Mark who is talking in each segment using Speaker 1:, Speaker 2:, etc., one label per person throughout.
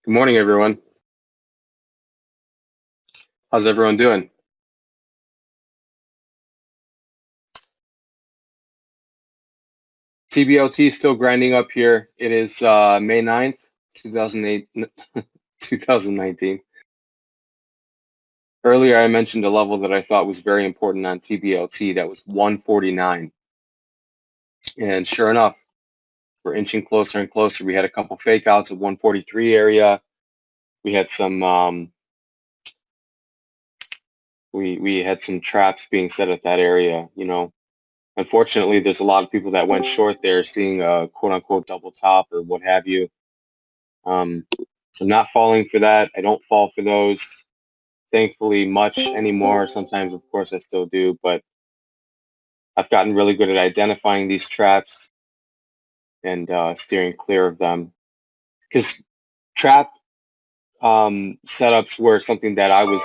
Speaker 1: Good morning, everyone. How's everyone doing? TBLT is still grinding up here. It is May 9th, 2008, 2019. Earlier, I mentioned a level that I thought was very important on TBLT. That was 149. And sure enough, we're inching closer and closer. We had a couple fake outs at 143 area. We had some we had some traps being set at that area, Unfortunately, there's a lot of people that went short there, seeing a quote-unquote double top or what have you. I'm not falling for that. I don't fall for those, thankfully, much anymore. Sometimes, of course, I still do, but I've gotten really good at identifying these traps and steering clear of them. Because trap setups were something that I was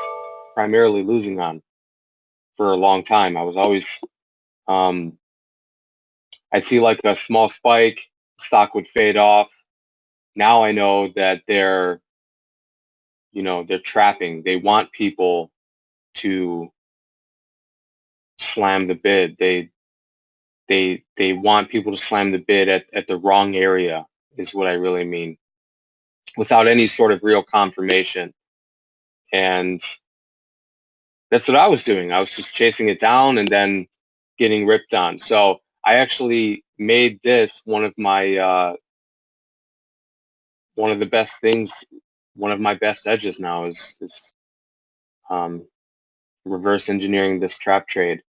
Speaker 1: primarily losing on for a long time. I was always, I'd see like a small spike, stock would fade off. Now I know that they're trapping. They want people to slam the bid. They want people to slam the bid at the wrong area is what I really mean, without any sort of real confirmation. And that's what I was doing. I was just chasing it down and then getting ripped on. So I actually made this one of my one of the best things, one of my best edges now is reverse engineering this trap trade.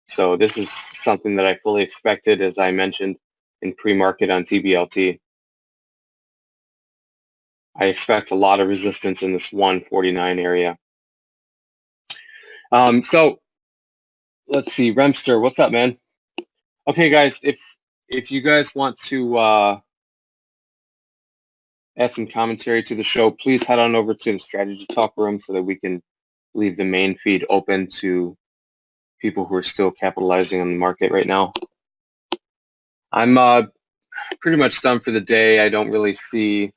Speaker 1: So this is something that I fully expected, as I mentioned in pre-market on TBLT. I expect a lot of resistance in this 149 area. So let's see, Remster, what's up, man? Okay, guys, if you guys want to add some commentary to the show, please head on over to the Strategy Talk room so that we can leave the main feed open to people who are still capitalizing on the market right now. I'm pretty much done for the day. I don't really see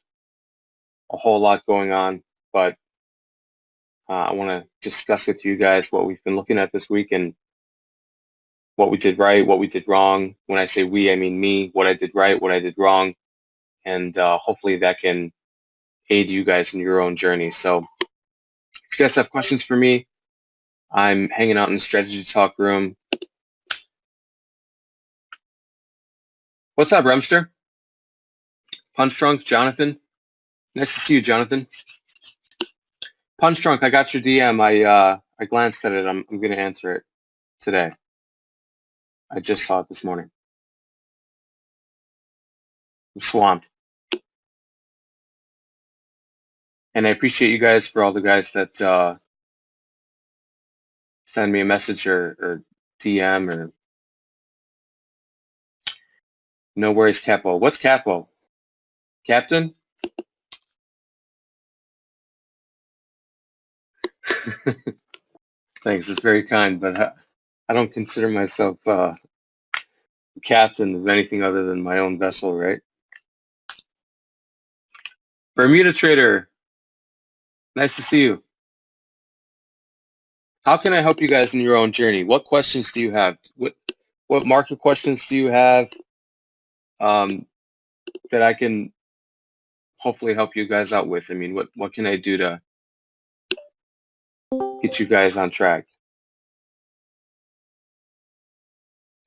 Speaker 1: a whole lot going on, but I want to discuss with you guys what we've been looking at this week and what we did right, what we did wrong. When I say we, I mean me, what I did right, what I did wrong, and hopefully that can aid you guys in your own journey. So if you guys have questions for me, I'm hanging out in the Strategy Talk room. What's up, Remster? Punch Drunk, Jonathan. Nice to see you, Jonathan. Punch Drunk, I got your DM. I glanced at it. I'm going to answer it today. I just saw it this morning. I'm swamped. And I appreciate you guys for all the guys that send me a message or DM or no worries, Capo. What's Capo? Captain? Thanks, it's very kind, but I don't consider myself captain of anything other than my own vessel, right? Bermuda Trader, nice to see you. How can I help you guys in your own journey? What questions do you have? What market questions do you have that I can hopefully help you guys out with? I mean, what can I do to get you guys on track?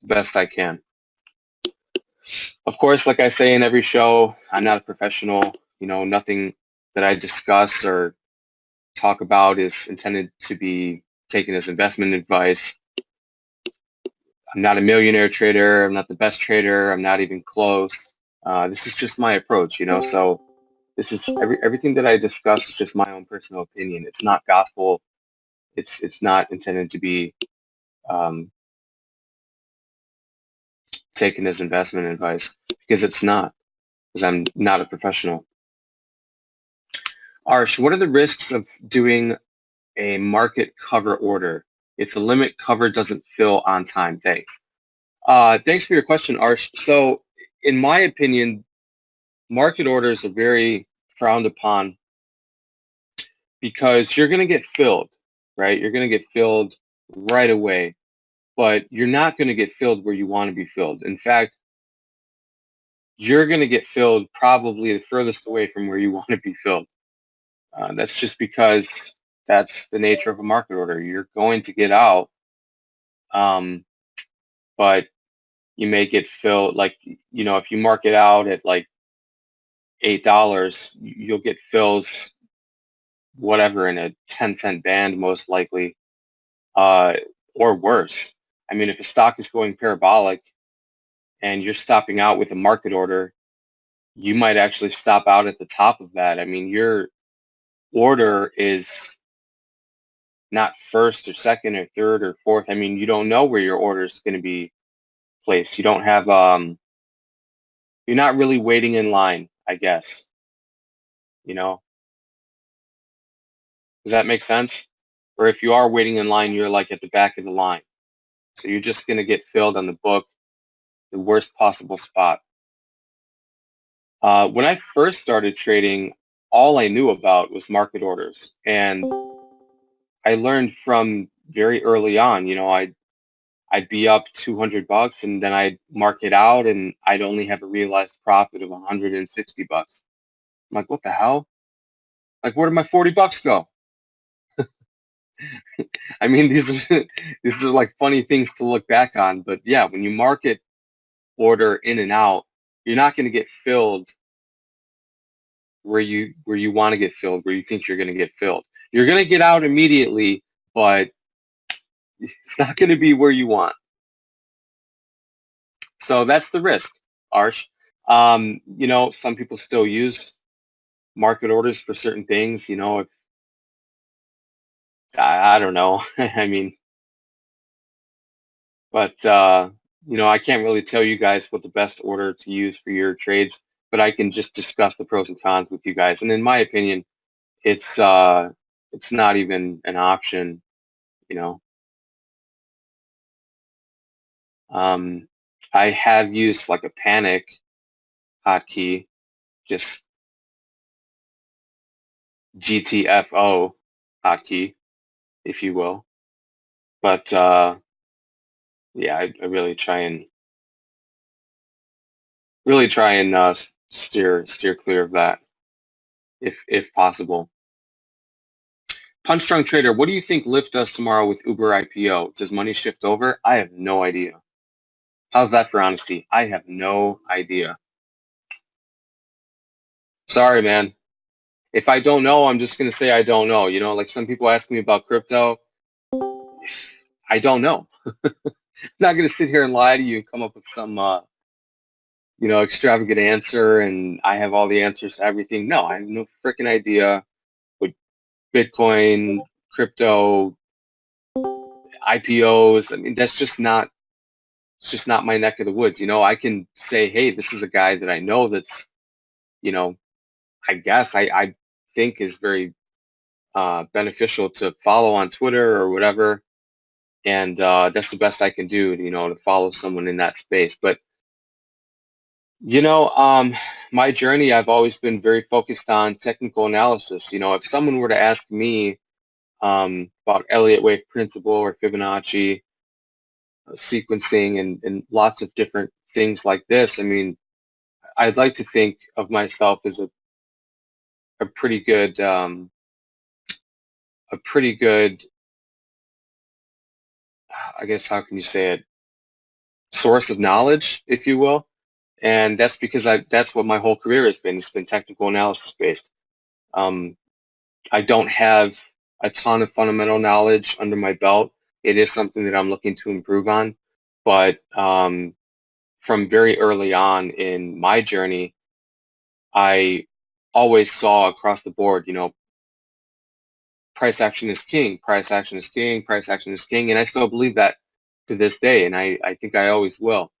Speaker 1: Best I can. Of course, like I say in every show, I'm not a professional. Nothing that I discuss or talk about is intended to be taken as investment advice. I'm not a millionaire trader. I'm not the best trader. I'm not even close. This is just my approach, so this is everything that I discuss is just my own personal opinion. It's not gospel. It's not intended to be taken as investment advice because it's not, because I'm not a professional. Arsh, what are the risks of doing a market cover order if the limit cover doesn't fill on time? Thanks. Thanks for your question, Arsh. So in my opinion, market orders are very frowned upon because you're going to get filled, right? You're going to get filled right away, but you're not going to get filled where you want to be filled. In fact, you're going to get filled probably the furthest away from where you want to be filled. That's just because that's the nature of a market order. You're going to get out, but you may get filled, like, if you mark it out at like $8, you'll get fills, whatever, in a 10-cent band, most likely, or worse. I mean, if a stock is going parabolic and you're stopping out with a market order, you might actually stop out at the top of that. I mean, your order is not first or second or third or fourth. I mean, you don't know where your order is going to be placed. You don't have, you're not really waiting in line, I guess. Does that make sense? Or if you are waiting in line, you're like at the back of the line. So you're just going to get filled on the book, the worst possible spot. When I first started trading, all I knew about was market orders. And I learned from very early on, I'd be up $200 and then I'd mark it out and I'd only have a realized profit of $160. I'm like, what the hell? Like, where did my $40 go? I mean, these are like funny things to look back on, but yeah, when you market order in and out, you're not going to get filled where you want to get filled, where you think you're going to get filled. You're going to get out immediately, but it's not going to be where you want. So that's the risk, Arsh. Some people still use market orders for certain things. If I don't know. I mean, but I can't really tell you guys what the best order to use for your trades, but I can just discuss the pros and cons with you guys. And in my opinion, it's not even an option. You know, I have used like a panic hotkey, just GTFO hotkey, if you will. But yeah, I really try and steer clear of that if possible. Punch Drunk Trader, what do you think Lyft does tomorrow with Uber IPO? Does money shift over? I have no idea. How's that for honesty? I have no idea. Sorry, man. If I don't know, I'm just going to say I don't know. Like some people ask me about crypto. I don't know. I'm not going to sit here and lie to you and come up with some, extravagant answer and I have all the answers to everything. No, I have no freaking idea what Bitcoin, crypto, IPOs. I mean, it's just not my neck of the woods. I can say, hey, this is a guy that I know that's, I guess I think is very beneficial to follow on Twitter or whatever. And that's the best I can do, to follow someone in that space. But, my journey, I've always been very focused on technical analysis. If someone were to ask me about Elliott wave principle or Fibonacci, sequencing and lots of different things like this, I mean, I'd like to think of myself as a pretty good, I guess, how can you say it, source of knowledge, if you will. And that's because that's what my whole career has been. It's been technical analysis based. I don't have a ton of fundamental knowledge under my belt. It is something that I'm looking to improve on. But from very early on in my journey, I always saw across the board, price action is king, price action is king, price action is king. And I still believe that to this day. And I think I always will.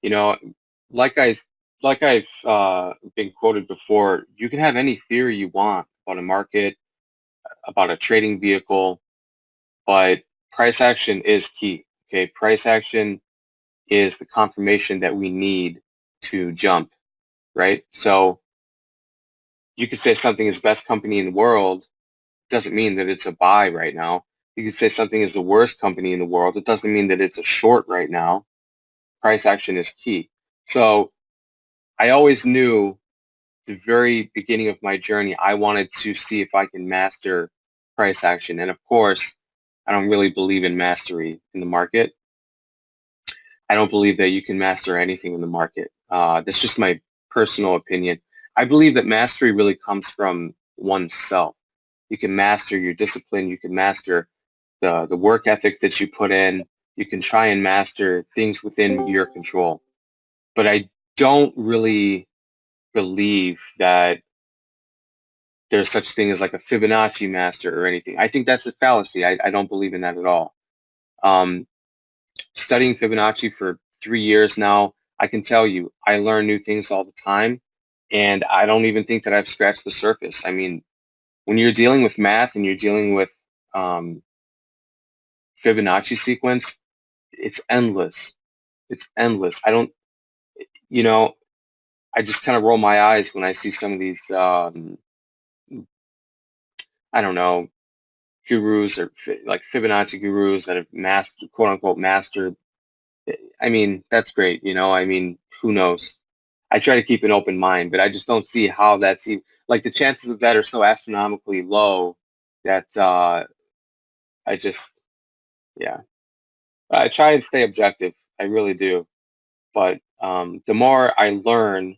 Speaker 1: You know, like I've been quoted before, you can have any theory you want about a market, about a trading vehicle, but price action is key. Okay, price action is the confirmation that we need to jump, right? So you could say something is the best company in the world, doesn't mean that it's a buy right now. You could say something is the worst company in the world. It doesn't mean that it's a short right now. Price action is key. So I always knew the very beginning of my journey, I wanted to see if I can master price action. And of course, I don't really believe in mastery in the market. I don't believe that you can master anything in the market. That's just my personal opinion. I believe that mastery really comes from oneself. You can master your discipline. You can master the work ethic that you put in. You can try and master things within your control. But I don't really believe that there's such thing as like a Fibonacci master or anything. I think that's a fallacy. I don't believe in that at all. Um, Studying Fibonacci for 3 years now, I can tell you, I learn new things all the time, and I don't even think that I've scratched the surface. I mean, when you're dealing with math and you're dealing with um, Fibonacci sequence, it's endless. It's endless. I don't, you know, I just kind of roll my eyes when I see some of these, I don't know, gurus or like Fibonacci gurus that have mastered, quote unquote, mastered. I mean, that's great. I mean, who knows? I try to keep an open mind, but I just don't see how that's even, like the chances of that are so astronomically low that I just, yeah, I try and stay objective. I really do. But the more I learn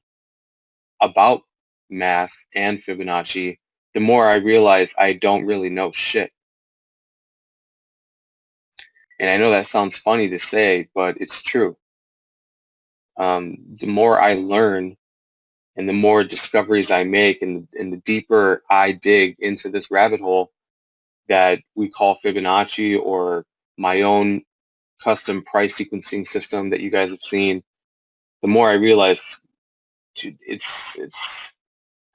Speaker 1: about math and Fibonacci, the more I realize I don't really know shit. And I know that sounds funny to say, but it's true. The more I learn and the more discoveries I make and the deeper I dig into this rabbit hole that we call Fibonacci or my own custom price sequencing system that you guys have seen, the more I realize dude, it's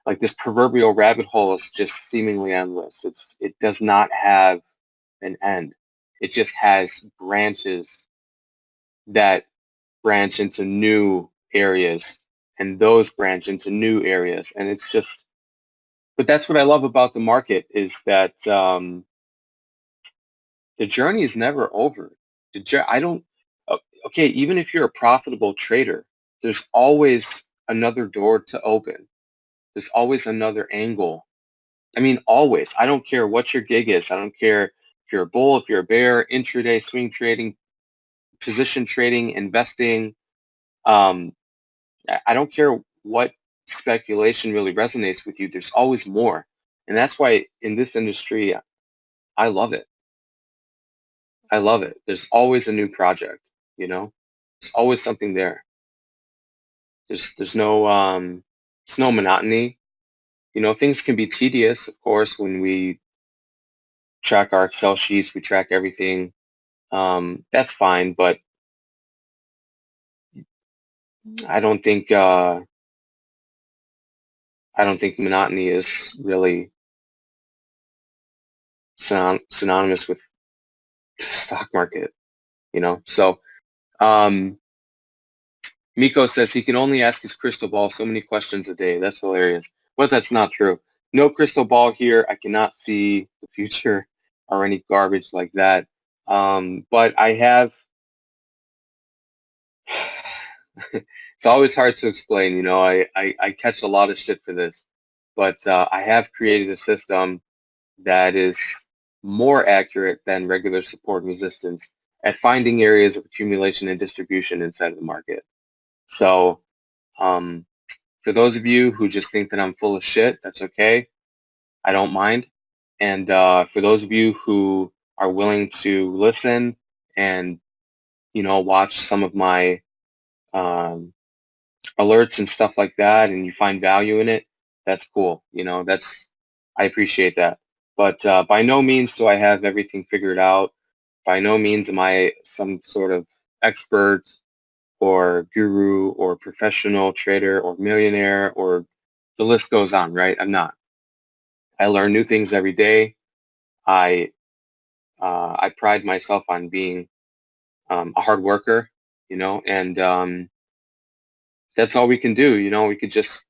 Speaker 1: like this proverbial rabbit hole is just seemingly endless. It does not have an end. It just has branches that branch into new areas, and those branch into new areas, and it's just. But that's what I love about the market is that the journey is never over. I don't. Okay, even if you're a profitable trader, there's always another door to open. There's always another angle. I mean, always. I don't care what your gig is. I don't care if you're a bull, if you're a bear, intraday swing trading, position trading, investing. Um, I don't care what speculation really resonates with you. There's always more. And that's why in this industry, I love it. I love it. There's always a new project, you know? There's always something there. There's no there's no monotony. Things can be tedious, of course, when we track our Excel sheets, we track everything. That's fine, but I don't think uh, I don't think monotony is really synonymous with the stock market. So um, Miko says he can only ask his crystal ball so many questions a day. That's hilarious. But that's not true. No crystal ball here. I cannot see the future or any garbage like that. But I have, it's always hard to explain. I catch a lot of shit for this. But I have created a system that is more accurate than regular support and resistance at finding areas of accumulation and distribution inside of the market. So um, for those of you who just think that I'm full of shit, that's okay. I don't mind. And for those of you who are willing to listen and, watch some of my um, alerts and stuff like that, and you find value in it, that's cool. I appreciate that. But by no means do I have everything figured out. By no means am I some sort of expert or guru or professional trader or millionaire or the list goes on, right? I'm not. I learn new things every day. I I pride myself on being a hard worker, and that's all we can do. We could just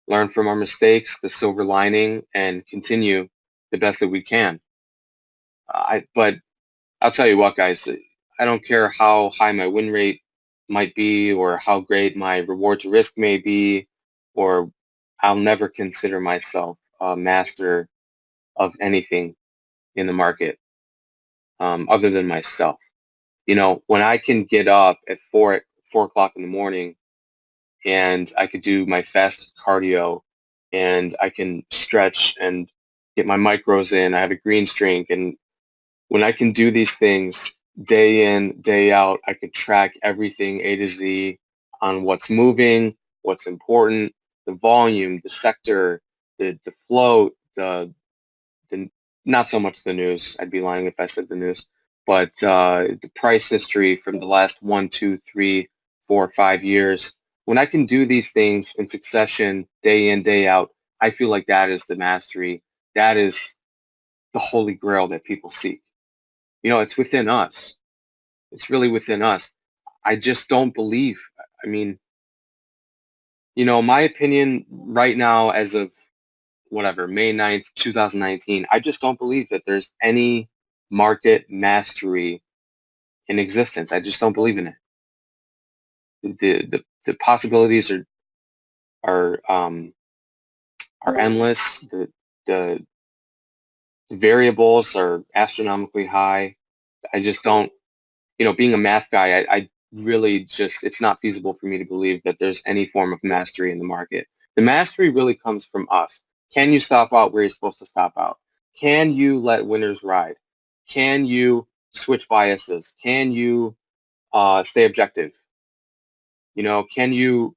Speaker 1: learn from our mistakes, the silver lining, and continue the best that we can. But I'll tell you what, guys, I don't care how high my win rate might be or how great my reward to risk may be, or I'll never consider myself a master of anything in the market other than myself. You know, when I can get up at 4 o'clock in the morning and I could do my fast cardio and I can stretch and get my micros in, I have a greens drink, and when I can do these things day in, day out, I could track everything A to Z on what's moving, what's important, the volume, the sector, the float, the not so much the news. I'd be lying if I said the news, but the price history from the last 1, 2, 3, 4, 5 years. When I can do these things in succession, day in, day out, I feel like that is the mastery. That is the holy grail that people seek. You know, it's within us. It's really within us. I just don't believe. I mean, you know, my opinion right now as of whatever, May 9th, 2019, I just don't believe that there's any market mastery in existence. I just don't believe in it. The possibilities are are endless. The variables are astronomically high. I just don't, you know, being a math guy, I really just, it's not feasible for me to believe that there's any form of mastery in the market. The mastery really comes from us. Can you stop out where you're supposed to stop out? Can you let winners ride? Can you switch biases? Can you stay objective? You know, can you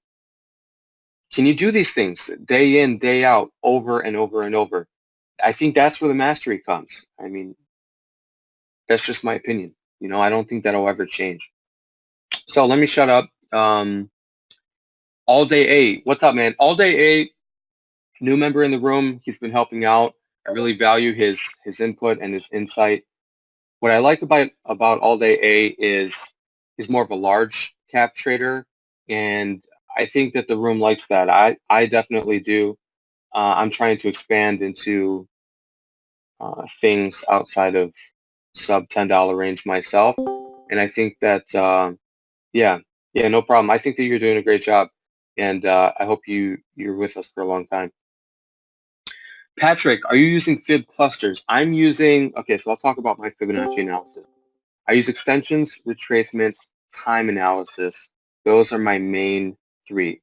Speaker 1: do these things day in, day out, over and over and over? I think that's where the mastery comes. I mean, that's just my opinion. You know, I don't think that'll ever change. So let me shut up. All Day 8, what's up, man? All Day 8, new member in the room. He's been helping out. I really value his input and his insight. What I like about All Day 8 is he's more of a large cap trader, and I think that the room likes that. I definitely do. I'm trying to expand into things outside of sub $10 range myself, and I think that yeah, yeah, no problem. I think that you're doing a great job, and I hope you're with us for a long time. Patrick, are you using fib clusters? I'm using, okay, so I'll talk about my Fibonacci analysis. I use extensions, retracements, time analysis. Those are my main three.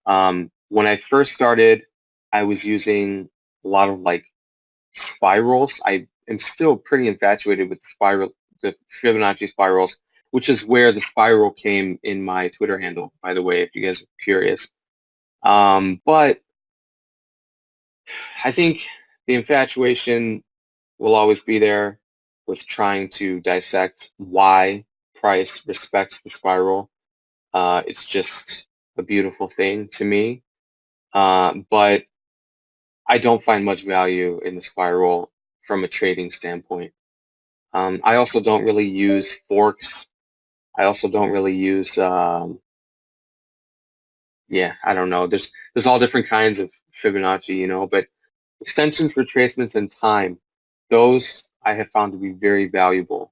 Speaker 1: When I first started, I was using a lot of like spirals. I am still pretty infatuated with the Fibonacci spirals, which is where the spiral came in my Twitter handle, by the way, if you guys are curious. But I think the infatuation will always be there with trying to dissect why price respects the spiral. It's just a beautiful thing to me. But I don't find much value in the spiral from a trading standpoint. I also don't really use forks. I also don't really use, yeah, I don't know. There's all different kinds of Fibonacci, you know, but extensions, retracements, and time, those I have found to be very valuable.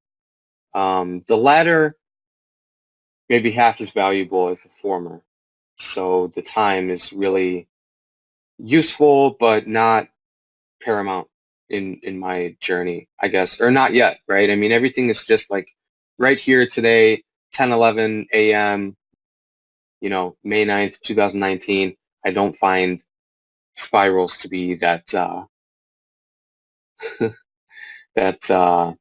Speaker 1: The latter may be half as valuable as the former. So the time is really useful, but not paramount in my journey, I guess, or not yet, right? I mean, everything is just like right here today, 10:11 a.m., you know, May 9th, 2019. I don't find spirals to be that that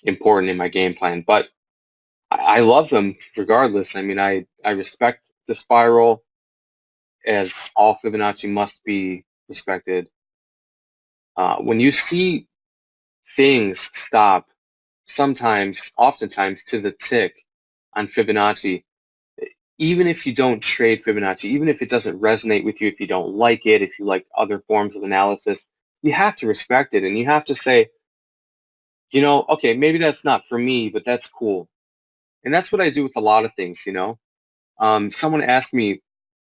Speaker 1: important in my game plan, but I love them regardless. I mean, I respect the spiral as all Fibonacci must be respected. When you see things stop sometimes, oftentimes to the tick on Fibonacci, even if you don't trade Fibonacci, even if it doesn't resonate with you, if you don't like it, if you like other forms of analysis, you have to respect it and you have to say, you know, okay, maybe that's not for me, but that's cool. And that's what I do with a lot of things, you know. Someone asked me,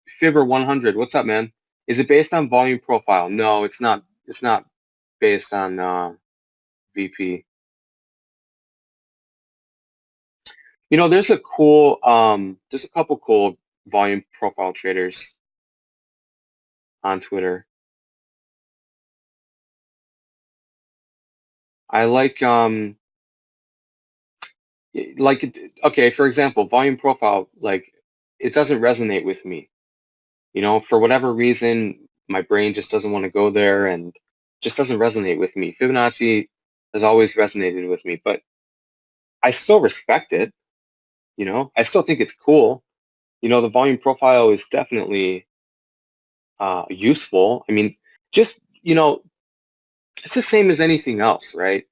Speaker 1: Fibber 100, what's up, man? Is it based on volume profile? No, it's not. It's not based on VP. You know, there's there's a couple cool volume profile traders on Twitter. I okay, for example, volume profile, like, it doesn't resonate with me. You know, for whatever reason, my brain just doesn't want to go there and just doesn't resonate with me. Fibonacci has always resonated with me, but I still respect it. You know, I still think it's cool. You know, the volume profile is definitely useful. I mean, just, you know, it's the same as anything else, right?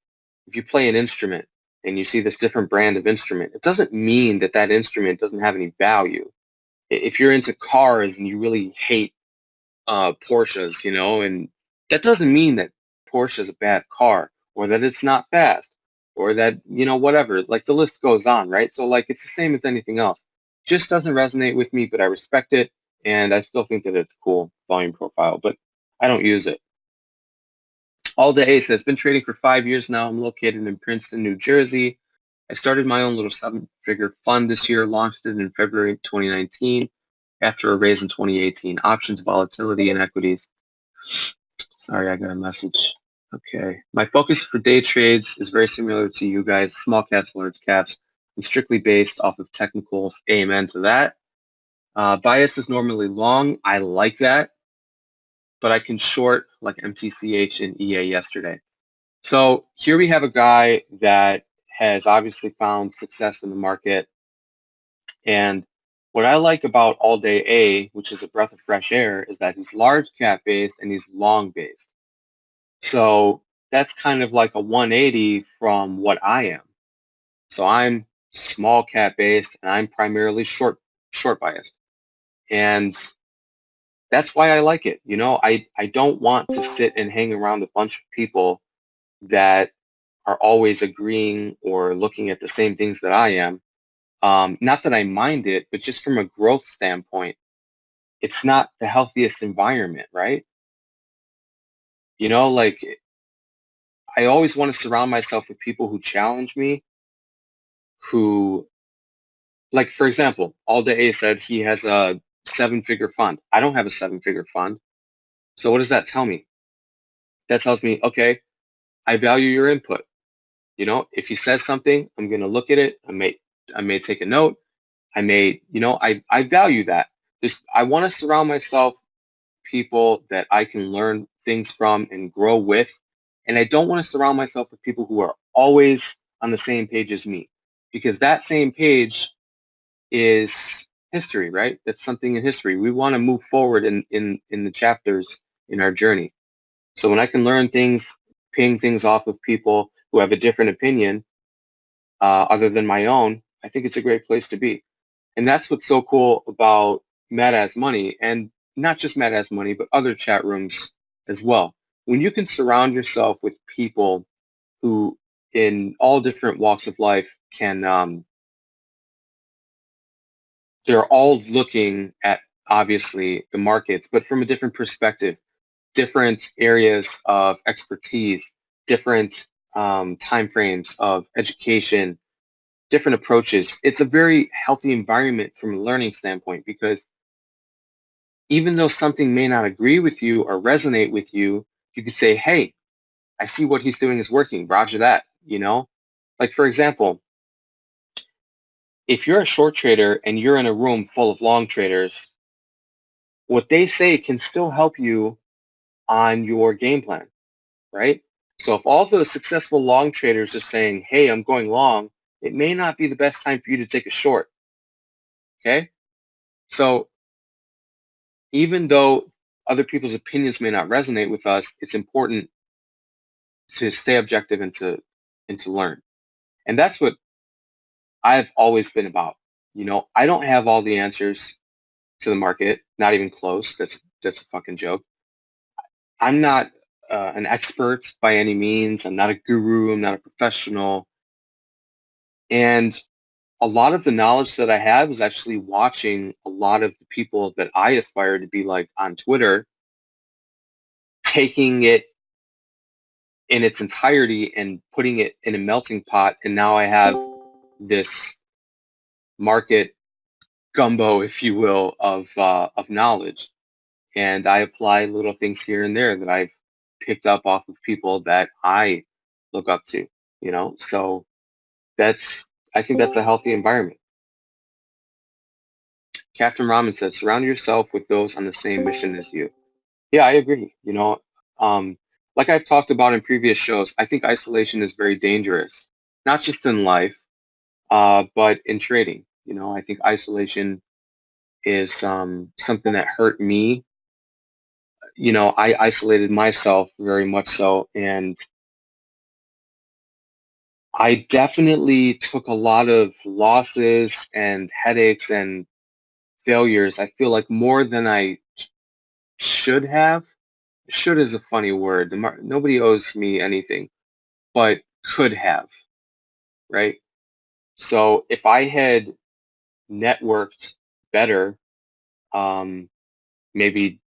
Speaker 1: If you play an instrument and you see this different brand of instrument, it doesn't mean that that instrument doesn't have any value. If you're into cars and you really hate Porsches, you know, and that doesn't mean that Porsche is a bad car or that it's not fast or that, you know, whatever, like the list goes on, right? So like it's the same as anything else. Just doesn't resonate with me, but I respect it and I still think that it's cool volume profile, but I don't use it. All Day says, been trading for 5 years now. I'm located in Princeton, New Jersey. I started my own little seven-figure fund this year, launched it in February 2019 after a raise in 2018. Options, volatility, and equities. Sorry, I got a message. Okay. My focus for day trades is very similar to you guys, small caps, large caps. I'm strictly based off of technicals. Amen to that. Bias is normally long. I like that, but I can short like MTCH and EA yesterday. So here we have a guy that has obviously found success in the market. And what I like about All Day A, which is a breath of fresh air, is that he's large cap based and he's long based. So that's kind of like a 180 from what I am. So I'm small cap based and I'm primarily short biased. And that's why I like it. You know, I don't want to sit and hang around a bunch of people that are always agreeing or looking at the same things that I am. Not that I mind it, but just from a growth standpoint, it's not the healthiest environment, right? You know, like I always want to surround myself with people who challenge me, who, like, for example, All Day A said he has a seven-figure fund. I don't have a seven-figure fund. So what does that tell me? That tells me, okay, I value your input. You know, if he says something, I'm going to look at it. I may take a note. You know, I value that. I want to surround myself people that I can learn things from and grow with. And I don't want to surround myself with people who are always on the same page as me, because that same page is history, right? That's something in history. We want to move forward in the chapters in our journey. So when I can learn things, ping things off of people who have a different opinion other than my own, I think it's a great place to be. And that's what's so cool about Mad As Money, and not just Mad As Money, but other chat rooms as well. When you can surround yourself with people who, in all different walks of life, they're all looking at, obviously, the markets, but from a different perspective, different areas of expertise, different time frames of education, different approaches. It's a very healthy environment from a learning standpoint, because even though something may not agree with you or resonate with you, you could say, hey, I see what he's doing is working. Roger that, you know? Like, for example, if you're a short trader and you're in a room full of long traders, what they say can still help you on your game plan, right? So if all the successful long traders are saying, hey, I'm going long, it may not be the best time for you to take a short, okay? So even though other people's opinions may not resonate with us, it's important to stay objective and to learn. And that's what I've always been about. You know, I don't have all the answers to the market, not even close. That's a fucking joke. I'm not an expert by any means. I'm not a guru. I'm not a professional. And a lot of the knowledge that I have is actually watching a lot of the people that I aspire to be like on Twitter, taking it in its entirety and putting it in a melting pot, and now I have this market gumbo, if you will, of knowledge. And I apply little things here and there that I've picked up off of people that I look up to, you know? So I think that's a healthy environment. Captain Ramen says, surround yourself with those on the same mission as you. Yeah, I agree. Um, like I've talked about in previous shows, I think isolation is very dangerous, not just in life, but in trading. I think isolation is something that hurt me. I isolated myself very much so, and I definitely took a lot of losses and headaches and failures. I feel like more than I should have. Should is a funny word. Nobody owes me anything, but could have, right? So if I had networked better, um, maybe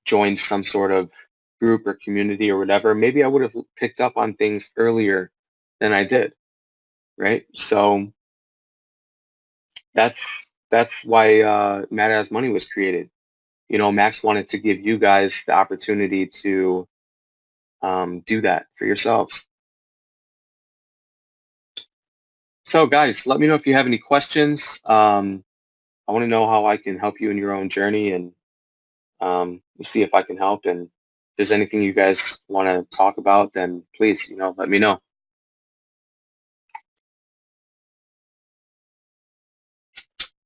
Speaker 1: joined some sort of group or community or whatever, maybe I would have picked up on things earlier than I did, right? So that's why Mad As Money was created. Max wanted to give you guys the opportunity to do that for yourselves. So guys, let me know if you have any questions. I want to know how I can help you in your own journey, and see if I can help. And if there's anything you guys want to talk about, then please, let me know.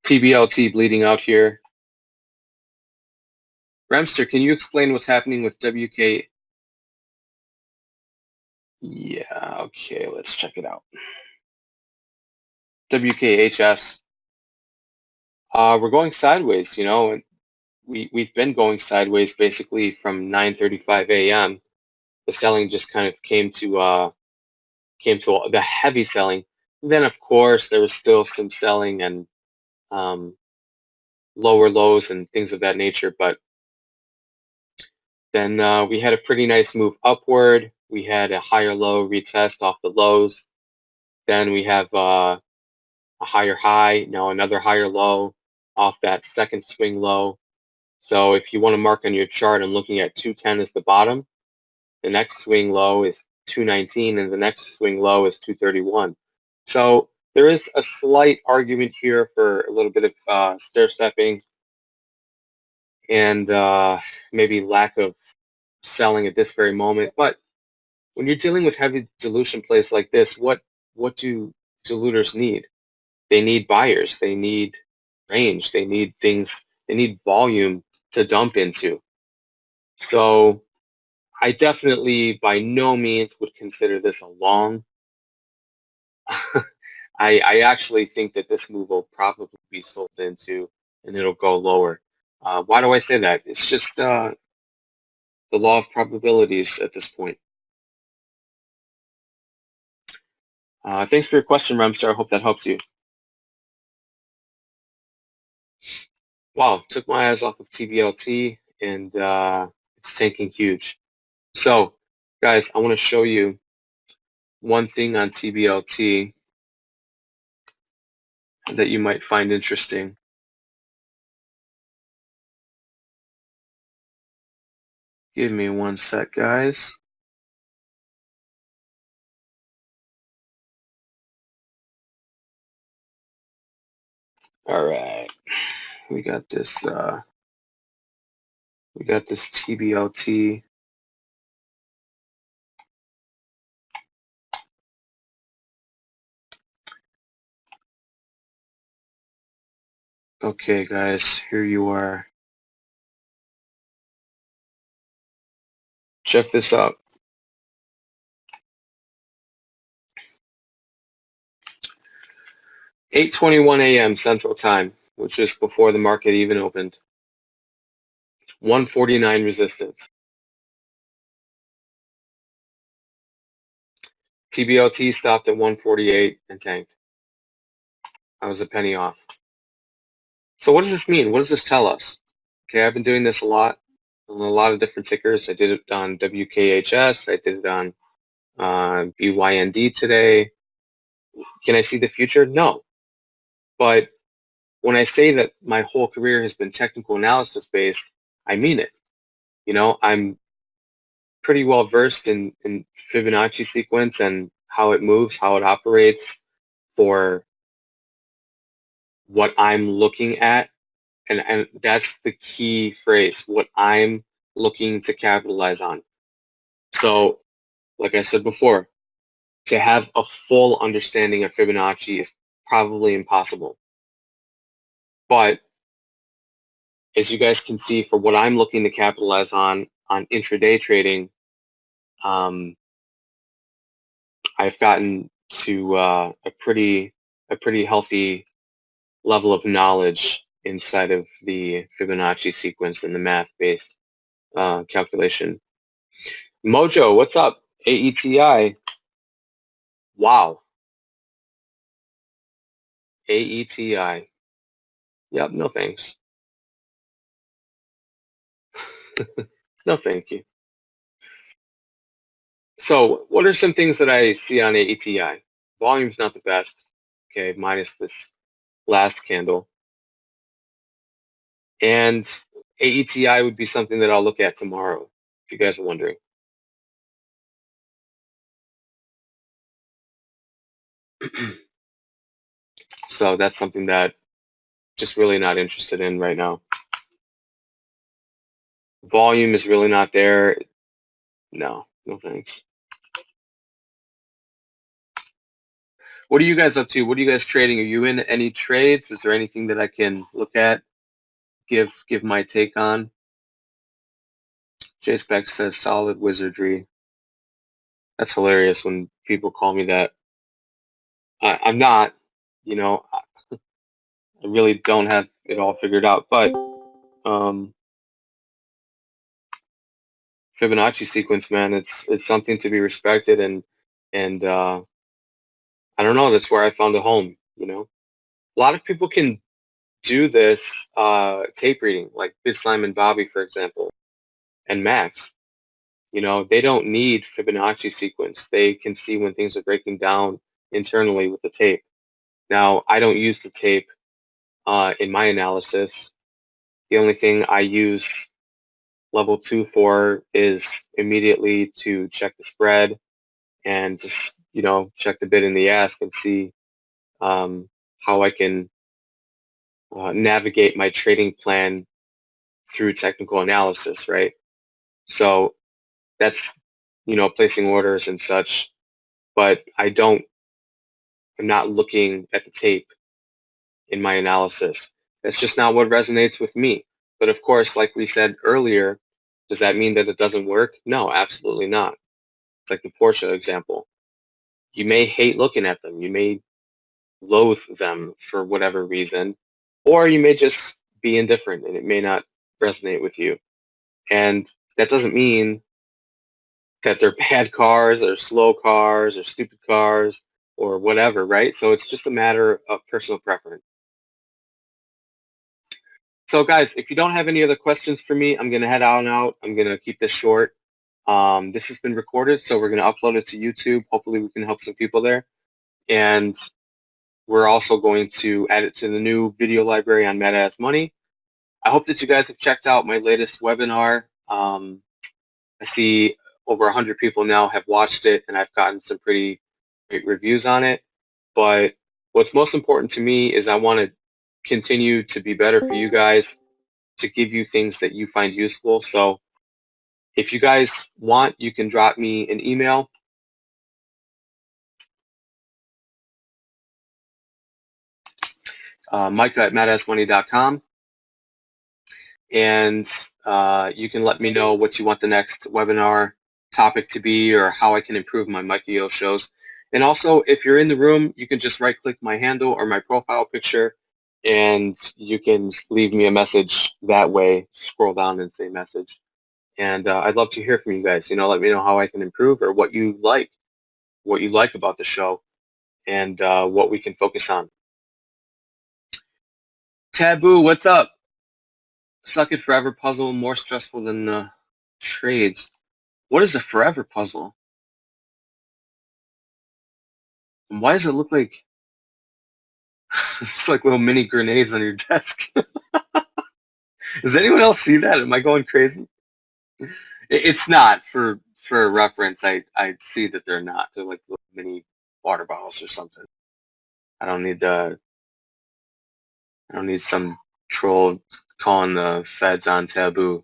Speaker 1: TBLT bleeding out here. Remster, can you explain what's happening with WK? Yeah, okay, let's check it out. WKHS. We're going sideways, and we've been going sideways basically from 9:35 a.m. The selling just kind of came to the heavy selling. And then of course there was still some selling and um, lower lows and things of that nature, but then we had a pretty nice move upward. We had a higher low retest off the lows. Then we have a higher high, now another higher low off that second swing low. So if you want to mark on your chart, I'm looking at 210 as the bottom. The next swing low is 219, and the next swing low is 231. So there is a slight argument here for a little bit of stair stepping and maybe lack of selling at this very moment. But when you're dealing with heavy dilution plays like this, what do diluters need? They need buyers. They need range. They need things. They need volume to dump into. So I definitely by no means would consider this a long. I actually think that this move will probably be sold into and it'll go lower. Why do I say that? It's just the law of probabilities at this point. Thanks for your question, Ramstar. I hope that helps you. Wow, took my eyes off of TBLT and it's tanking huge. So, guys, I want to show you one thing on TBLT that you might find interesting. Give me one sec, guys. All right, we got this TBLT. Okay, guys, here you are. Check this out. 8:21 a.m. Central Time, which is before the market even opened. 149 resistance. TBLT stopped at 148 and tanked. I was a penny off. So what does this mean? What does this tell us? Okay, I've been doing this a lot on a lot of different tickers. I did it on WKHS. I did it on BYND today. Can I see the future? No. But when I say that my whole career has been technical analysis based, I mean it. I'm pretty well versed in Fibonacci sequence and how it moves, how it operates for what I'm looking at. And that's the key phrase, what I'm looking to capitalize on. So, like I said before, to have a full understanding of Fibonacci is probably impossible. But as you guys can see, for what I'm looking to capitalize on intraday trading, I've gotten to a pretty healthy level of knowledge inside of the Fibonacci sequence and the math-based calculation. Mojo, what's up? AETI. Wow. AETI. Yep, no thanks. No thank you. So what are some things that I see on AETI? Volume's not the best, okay, minus this last candle. And AETI would be something that I'll look at tomorrow, if you guys are wondering. So that's something that just really not interested in right now. Volume is really not there. No thanks. What are you guys up to? What are you guys trading? Are you in any trades? Is there anything that I can look at, give my take on? JSpec says solid wizardry. That's hilarious when people call me that. I'm not, I really don't have it all figured out, but Fibonacci sequence, man, it's something to be respected, and I don't know, that's where I found a home, A lot of people can do this tape reading, like Big Slime and Bobby, for example, and Max. They don't need Fibonacci sequence. They can see when things are breaking down internally with the tape. Now, I don't use the tape in my analysis. The only thing I use level 2 for is immediately to check the spread and just, check the bid and the ask and see how I can navigate my trading plan through technical analysis, right? So that's, placing orders and such, but I'm not looking at the tape in my analysis. That's just not what resonates with me. But of course, like we said earlier, does that mean that it doesn't work? No, absolutely not. It's like the Porsche example. You may hate looking at them. You may loathe them for whatever reason, or you may just be indifferent and it may not resonate with you. And that doesn't mean that they're bad cars or slow cars or stupid cars or whatever, right? So it's just a matter of personal preference. So guys, if you don't have any other questions for me, I'm going to head out and out. I'm going to keep this short. This has been recorded, so we're going to upload it to YouTube. Hopefully we can help some people there. And we're also going to add it to the new video library on MetaAs Money. I hope that you guys have checked out my latest webinar. I see over 100 people now have watched it, and I've gotten some pretty great reviews on it. But what's most important to me is I want to continue to be better for you guys, to give you things that you find useful. So if you guys want, you can drop me an email. Micah@matasmoney.com, and you can let me know what you want the next webinar topic to be or how I can improve my Micah Yo shows. And also, if you're in the room, you can just right-click my handle or my profile picture, and you can leave me a message that way. Scroll down and say message. And I'd love to hear from you guys. Let me know how I can improve or what you like about the show, and what we can focus on. Taboo, what's up? Suck It Forever puzzle more stressful than trades. What is a forever puzzle? And why does it look like it's like little mini grenades on your desk? Does anyone else see that? Am I going crazy? It's not. For reference, I see that they're not. They're like little mini water bottles or something. I don't need I don't need some troll calling the feds on taboo.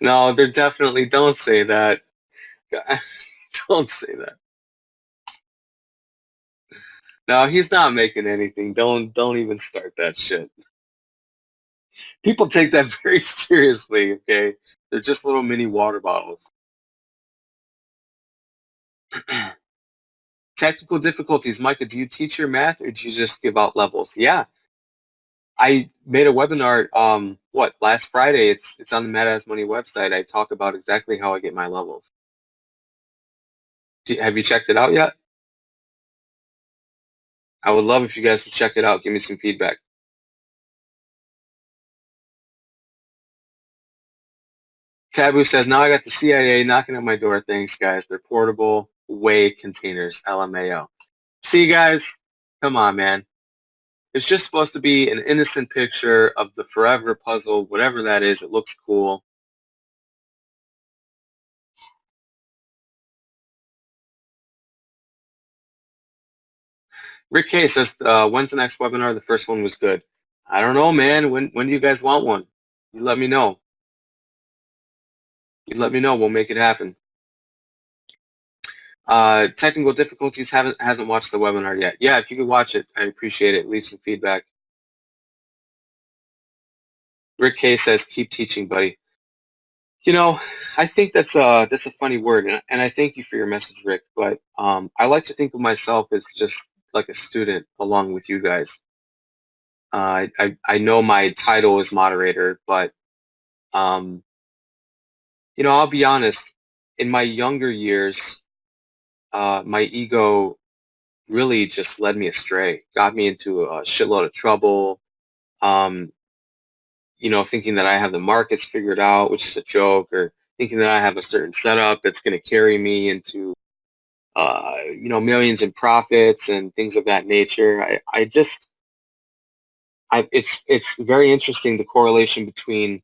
Speaker 1: No, they're definitely, don't say that. Don't say that. No, he's not making anything. Don't even start that shit. People take that very seriously, okay? They're just little mini water bottles. Technical difficulties. Micah, do you teach your math or do you just give out levels? Yeah. I made a webinar, last Friday. It's on the Matt Has Money website. I talk about exactly how I get my levels. Have you checked it out yet? I would love if you guys would check it out. Give me some feedback. Taboo says, now I got the CIA knocking at my door. Thanks, guys. They're portable whey containers, LMAO. See, guys? Come on, man. It's just supposed to be an innocent picture of the forever puzzle, whatever that is. It looks cool. Rick K says, when's the next webinar? The first one was good. I don't know, man. When do you guys want one? You let me know. You let me know. We'll make it happen. Technical difficulties hasn't watched the webinar yet. Yeah, if you could watch it, I'd appreciate it. Leave some feedback. Rick K says, keep teaching, buddy. You know, I think that's a funny word, and I thank you for your message, Rick. But I like to think of myself as just like a student along with you guys. I know my title is moderator, but um, I'll be honest. In my younger years, my ego really just led me astray, got me into a shitload of trouble. Um, thinking that I have the markets figured out, which is a joke, or thinking that I have a certain setup that's going to carry me into, millions in profits and things of that nature. It's very interesting, the correlation between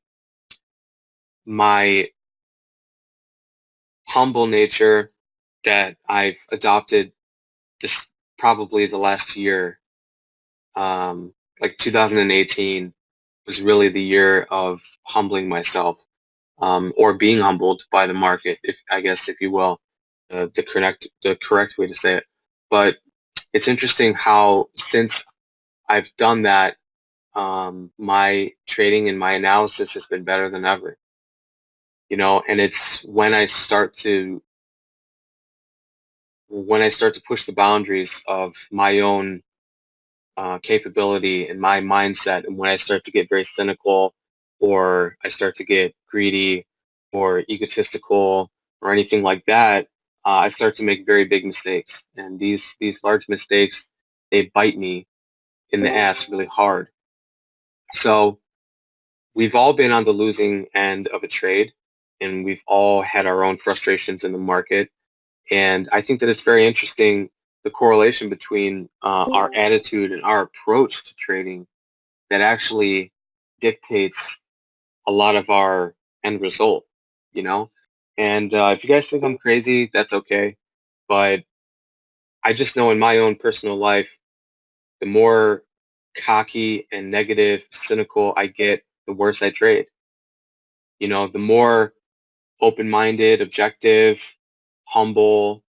Speaker 1: my humble nature that I've adopted this probably the last year, like 2018 was really the year of humbling myself, or being humbled by the market, if you will, the correct way to say it. But it's interesting how since I've done that, my trading and my analysis has been better than ever. And it's when I start to push the boundaries of my own capability and my mindset, and when I start to get very cynical, or I start to get greedy or egotistical or anything like that, I start to make very big mistakes. And these large mistakes, they bite me in the ass really hard. So we've all been on the losing end of a trade, and we've all had our own frustrations in the market. And I think that it's very interesting, the correlation between our attitude and our approach to trading that actually dictates a lot of our end result, you know? And if you guys think I'm crazy, that's okay. But I just know in my own personal life, the more cocky and negative, cynical I get, the worse I trade. The more open-minded, objective, humble,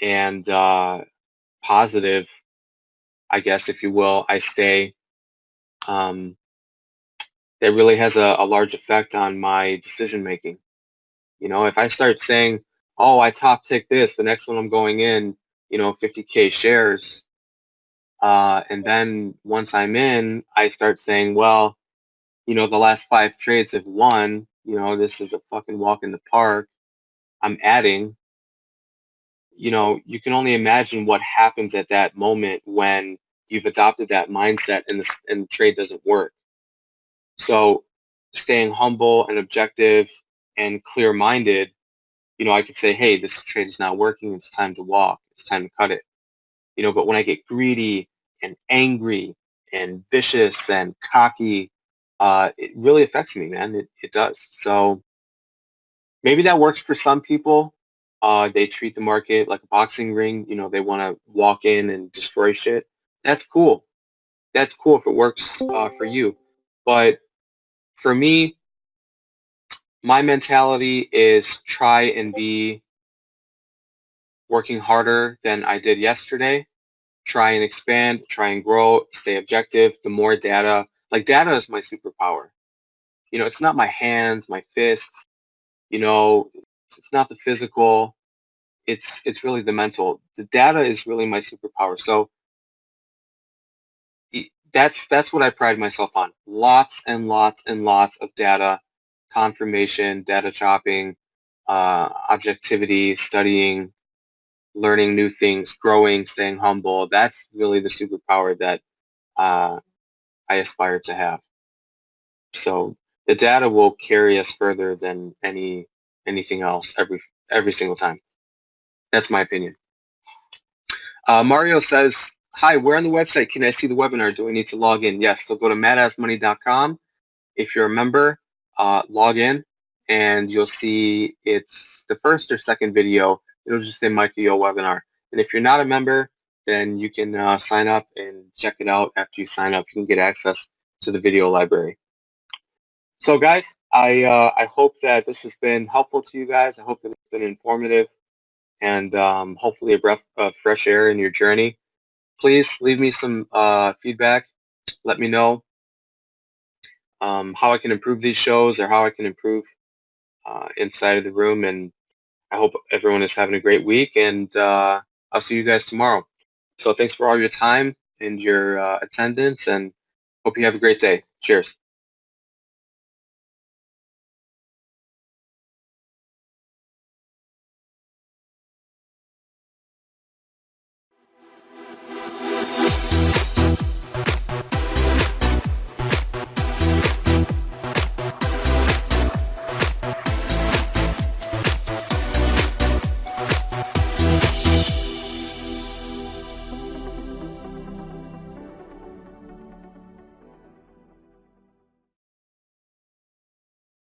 Speaker 1: and positive, I guess, if you will, I stay, that really has a large effect on my decision making. If I start saying, oh, I top tick this, the next one I'm going in, 50K shares, and then once I'm in, I start saying, well, the last 5 trades have won, this is a fucking walk in the park, I'm adding, you can only imagine what happens at that moment when you've adopted that mindset and the trade doesn't work. So staying humble and objective and clear-minded I could say, hey, this trade is not working. It's time to walk. It's time to cut it. But when I get greedy and angry and vicious and cocky, it really affects me, man. It does. So maybe that works for some people. They treat the market like a boxing ring. They want to walk in and destroy shit. That's cool. That's cool if it works for you. But for me, my mentality is try and be working harder than I did yesterday. Try and expand, try and grow, stay objective. The more data, like data is my superpower. It's not my hands, my fists, it's not the physical. It's really the mental. The data is really my superpower. So that's what I pride myself on. Lots and lots and lots of data, confirmation, data chopping, objectivity, studying, learning new things, growing, staying humble. That's really the superpower that uh, I aspire to have. So the data will carry us further than anything else every single time. That's my opinion. Mario says, hi, where on the website can I see the webinar? Do I need to log in? Yes, so go to madassmoney.com. If you're a member, log in, and you'll see it's the first or second video. It'll just say Micah Yo webinar. And if you're not a member, then you can sign up and check it out. After you sign up, you can get access to the video library. So guys, I hope that this has been helpful to you guys. I hope that it's been informative and hopefully a breath of fresh air in your journey. Please leave me some feedback. Let me know how I can improve these shows or how I can improve inside of the room. And I hope everyone is having a great week, and I'll see you guys tomorrow. So thanks for all your time and your attendance, and hope you have a great day. Cheers.